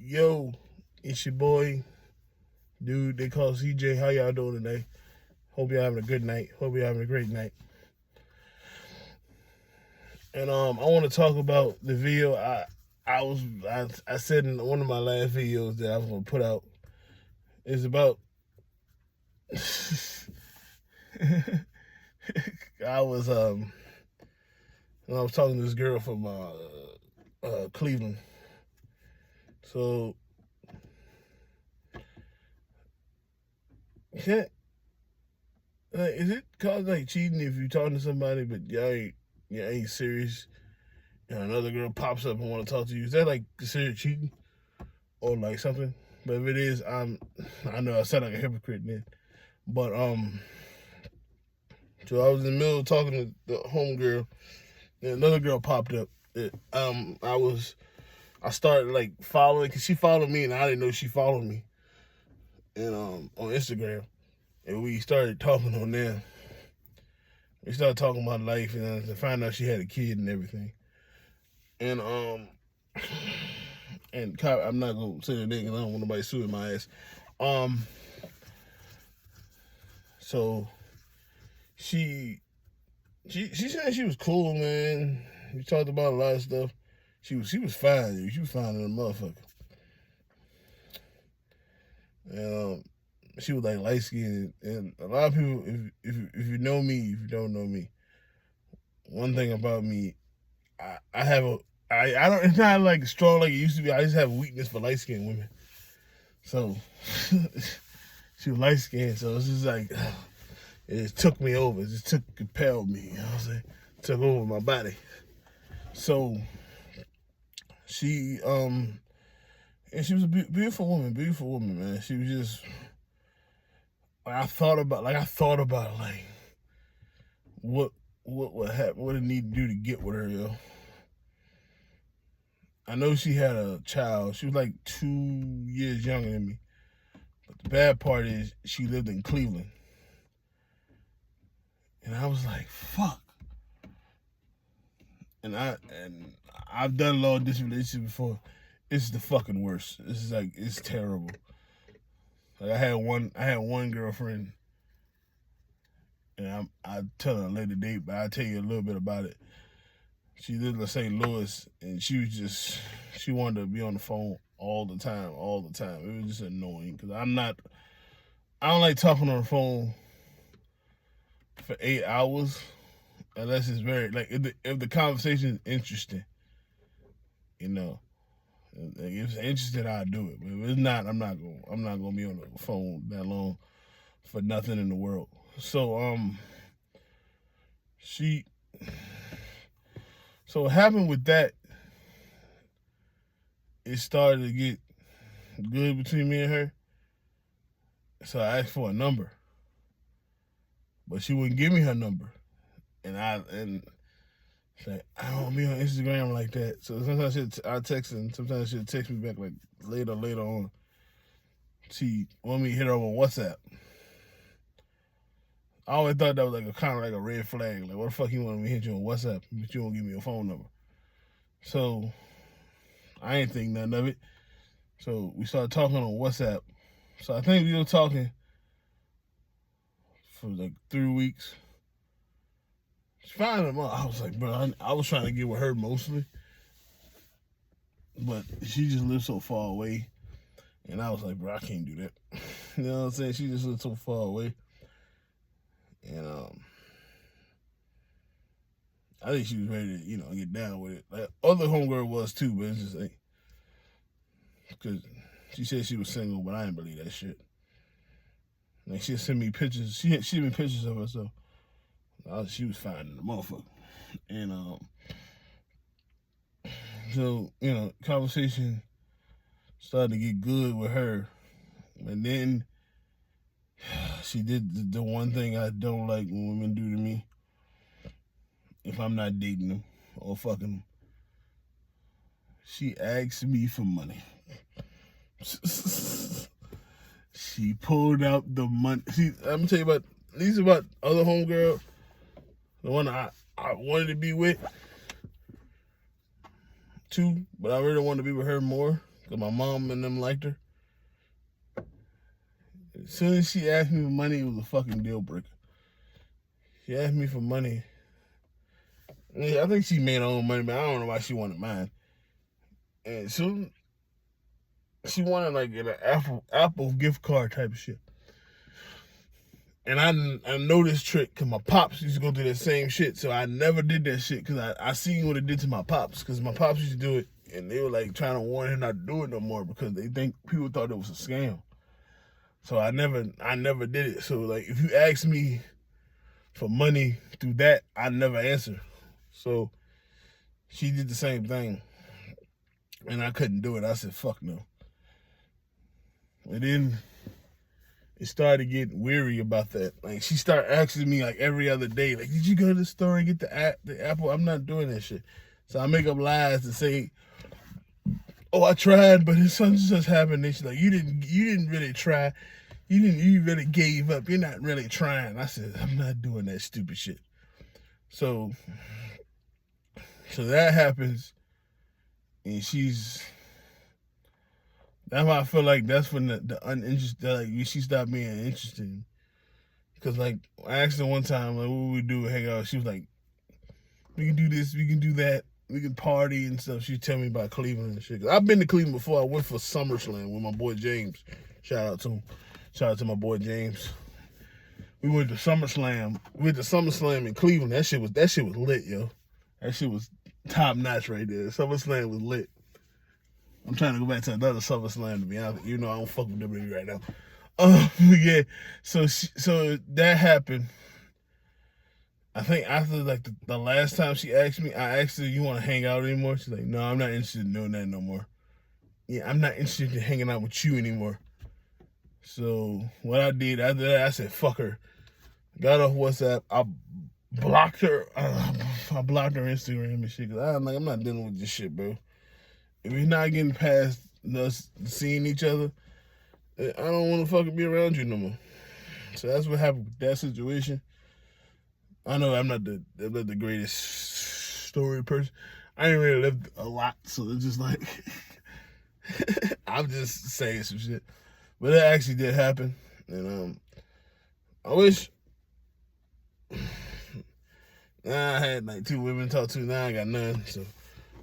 Yo, it's your boy, dude. They call CJ. How y'all doing today? Hope y'all having a good night. Hope you're having a great night. And I want to talk about the video. I said in one of my last videos that I was gonna put out. It's about I was when I was talking to this girl from Cleveland. So can't like, is it called like cheating if you're talking to somebody but y'all ain't serious? And another girl pops up and want to talk to you. Is that like considered cheating or like something? But if it is, I know I sound like a hypocrite then. But so I was in the middle of talking to the homegirl, and another girl popped up. I started like following because she followed me and I didn't know she followed me, and on Instagram, and we started talking on there. We started talking about life, and I found out she had a kid and everything. And I'm not gonna say the name because I don't want nobody suing my ass. So she said she was cool, man. We talked about a lot of stuff. She was fine, dude. She was fine in a motherfucker. And she was like light skinned, and a lot of people, if you know me, if you don't know me, one thing about me, I have a I don't. It's not like strong like it used to be. I just have a weakness for light skinned women. So she was light skinned, so it's just like it just took me over. It just compelled me. You know what I'm saying? Took over my body. So she and she was a beautiful woman, man. She was just I thought about like what would happen, what it need to do to get with her, yo. I know she had a child. She was like 2 years younger than me. But the bad part is she lived in Cleveland. And I was like, fuck. And I've done long distance relationships before. It's the fucking worst. It's terrible. Like I had one girlfriend, and I tell her a later date, but I'll tell you a little bit about it. She lived in St. Louis, and she wanted to be on the phone all the time. It was just annoying because I don't like talking on the phone for 8 hours unless it's very like if the conversation is interesting, you know. If it's interesting, I'll do it. But if it's not, I'm not gonna be on the phone that long for nothing in the world. So So what happened with that, it started to get good between me and her. So I asked for a number. But she wouldn't give me her number. And I don't be on Instagram like that. So sometimes I text her, and sometimes she'll text me back like later on. She want me to hit her on WhatsApp. I always thought that was like a kind of like a red flag. Like, what the fuck you want me to hit you on WhatsApp, but you won't give me your phone number? So I ain't think nothing of it. So we started talking on WhatsApp. So I think we were talking for like 3 weeks. Finally, I was like, bro, I was trying to get with her mostly, but she just lived so far away, and I was like, bro, I can't do that. You know what I'm saying? She just lived so far away, and I think she was ready to, get down with it. Like other homegirl was too, but it's just like because she said she was single, but I didn't believe that shit. Like she'd send me pictures. She sent me pictures of herself. She was fine in the motherfucker. And so, conversation started to get good with her. And then she did the one thing I don't like when women do to me. If I'm not dating them or fucking them. She asked me for money. She pulled out the money. See, I'm gonna tell you about other homegirl. The one I wanted to be with, too, but I really wanted to be with her more. because my mom and them liked her. As soon as she asked me for money, it was a fucking deal breaker. She asked me for money. I think she made her own money, but I don't know why she wanted mine. And so she wanted like an Apple gift card type of shit. And I know this trick because my pops used to go through that same shit. So I never did that shit because I seen what it did to my pops. Because my pops used to do it, and they were like trying to warn him not to do it no more because they think people thought it was a scam. So I never did it. So like if you ask me for money through that, I never answer. So she did the same thing, and I couldn't do it. I said, "Fuck no." And then it started getting weary about that. Like she started asking me like every other day, like, "Did you go to the store and get the Apple?" I'm not doing that shit. So I make up lies to say, "Oh, I tried, but something just happened." And she's like, "You didn't really try. You really gave up. You're not really trying." I said, "I'm not doing that stupid shit." So that happens, and that's why I feel like that's when the uninterested, like she stopped being interested. Cause like I asked her one time, like, what would we do? Hang out. She was like, "We can do this, we can do that, we can party and stuff." She'd tell me about Cleveland and shit. Cause I've been to Cleveland before. I went for SummerSlam with my boy James. Shout out to him. Shout out to my boy James. We went to SummerSlam. We went to SummerSlam in Cleveland. That shit was lit, yo. That shit was top notch right there. SummerSlam was lit. I'm trying to go back to another SummerSlam, to be honest. You know, I don't fuck with WWE right now. Yeah. So that happened. I think after like the last time she asked me, I asked her, "You want to hang out anymore?" She's like, "No, I'm not interested in doing that no more." Yeah, I'm not interested in hanging out with you anymore. So what I did after that, I said, "Fuck her." Got off WhatsApp. I blocked her. I blocked her Instagram and shit. Cause I'm not dealing with this shit, bro. If we're not getting past us seeing each other, I don't want to fucking be around you no more. So that's what happened with that situation. I know I'm not the greatest story person. I ain't really lived a lot, so it's just like I'm just saying some shit. But that actually did happen, and I wish. Now I had like 2 women to talk to. Now I got none, so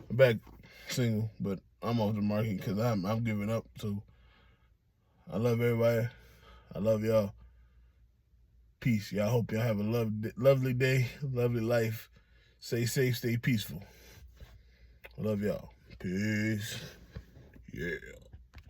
I'm back single. But I'm off the market because I'm giving up. So I love everybody. I love y'all. Peace. Y'all hope y'all have a lovely day, lovely life. Stay safe, stay peaceful. I love y'all. Peace. Yeah.